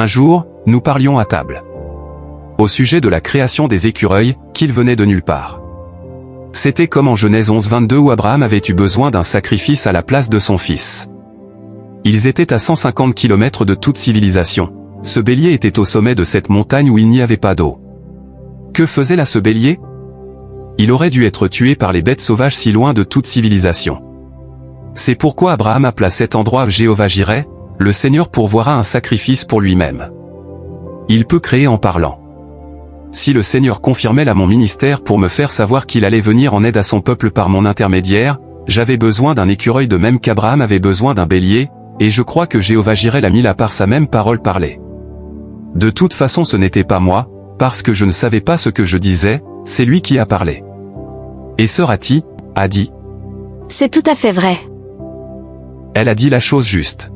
Un jour, nous parlions à table. Au sujet de la création des écureuils, qu'ils venaient de nulle part. C'était comme en Genèse 11:22 où Abraham avait eu besoin d'un sacrifice à la place de son fils. Ils étaient à 150 km de toute civilisation. Ce bélier était au sommet de cette montagne où il n'y avait pas d'eau. Que faisait là ce bélier? Il aurait dû être tué par les bêtes sauvages si loin de toute civilisation. C'est pourquoi Abraham appela cet endroit Jéhovah-Jireh, le Seigneur pourvoira un sacrifice pour lui-même. Il peut créer en parlant. Si le Seigneur confirmait là mon ministère pour me faire savoir qu'il allait venir en aide à son peuple par mon intermédiaire, j'avais besoin d'un écureuil de même qu'Abraham avait besoin d'un bélier, et je crois que Jéhovah-Jireh l'a mis là par sa même parole parlée. De toute façon ce n'était pas moi, parce que je ne savais pas ce que je disais, c'est lui qui a parlé. Et sœur Hattie a dit. C'est tout à fait vrai. Elle a dit la chose juste.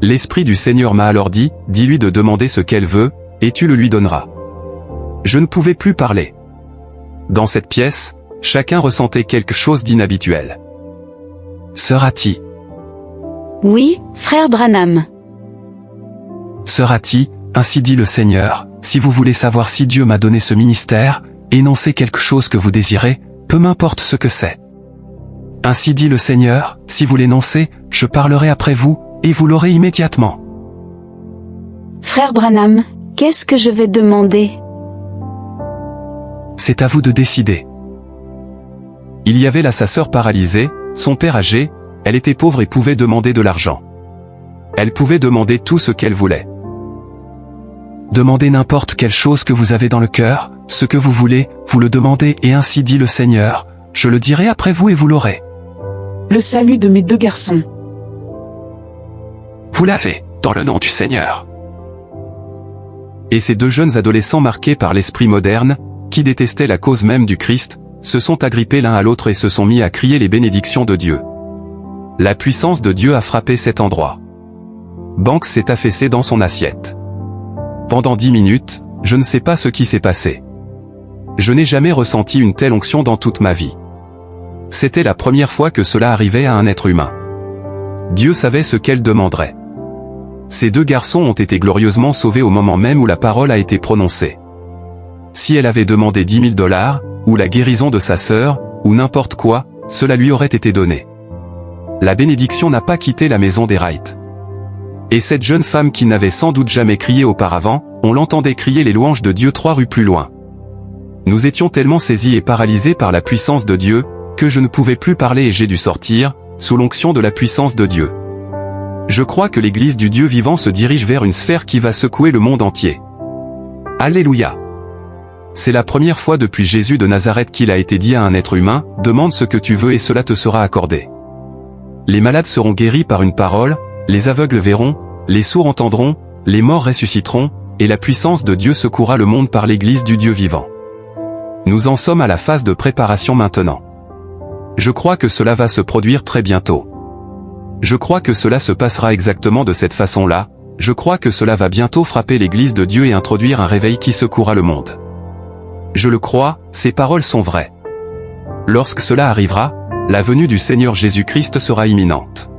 L'Esprit du Seigneur m'a alors dit, dis-lui de demander ce qu'elle veut, et tu le lui donneras. Je ne pouvais plus parler. Dans cette pièce, chacun ressentait quelque chose d'inhabituel. Sœur Hattie. Oui, frère Branham. Sœur Hattie, ainsi dit le Seigneur, si vous voulez savoir si Dieu m'a donné ce ministère, énoncez quelque chose que vous désirez, peu m'importe ce que c'est. Ainsi dit le Seigneur, si vous l'énoncez, je parlerai après vous, et vous l'aurez immédiatement. Frère Branham, qu'est-ce que je vais demander? C'est à vous de décider. Il y avait là sa sœur paralysée, son père âgé, elle était pauvre et pouvait demander de l'argent. Elle pouvait demander tout ce qu'elle voulait. Demandez n'importe quelle chose que vous avez dans le cœur, ce que vous voulez, vous le demandez et ainsi dit le Seigneur, je le dirai après vous et vous l'aurez. Le salut de mes 2 garçons. Vous l'avez, dans le nom du Seigneur. Et ces 2 jeunes adolescents marqués par l'esprit moderne, qui détestaient la cause même du Christ, se sont agrippés l'un à l'autre et se sont mis à crier les bénédictions de Dieu. La puissance de Dieu a frappé cet endroit. Banks s'est affaissé dans son assiette. Pendant 10 minutes, je ne sais pas ce qui s'est passé. Je n'ai jamais ressenti une telle onction dans toute ma vie. C'était la première fois que cela arrivait à un être humain. Dieu savait ce qu'elle demanderait. Ces 2 garçons ont été glorieusement sauvés au moment même où la parole a été prononcée. Si elle avait demandé $10 000, ou la guérison de sa sœur, ou n'importe quoi, cela lui aurait été donné. La bénédiction n'a pas quitté la maison des Wright. Et cette jeune femme qui n'avait sans doute jamais crié auparavant, on l'entendait crier les louanges de Dieu 3 rues plus loin. Nous étions tellement saisis et paralysés par la puissance de Dieu, que je ne pouvais plus parler et j'ai dû sortir, sous l'onction de la puissance de Dieu. Je crois que l'Église du Dieu vivant se dirige vers une sphère qui va secouer le monde entier. Alléluia. C'est la première fois depuis Jésus de Nazareth qu'il a été dit à un être humain, demande ce que tu veux et cela te sera accordé. Les malades seront guéris par une parole, les aveugles verront, les sourds entendront, les morts ressusciteront, et la puissance de Dieu secouera le monde par l'Église du Dieu vivant. Nous en sommes à la phase de préparation maintenant. Je crois que cela va se produire très bientôt. Je crois que cela se passera exactement de cette façon-là, je crois que cela va bientôt frapper l'Église de Dieu et introduire un réveil qui secouera le monde. Je le crois, ces paroles sont vraies. Lorsque cela arrivera, la venue du Seigneur Jésus-Christ sera imminente.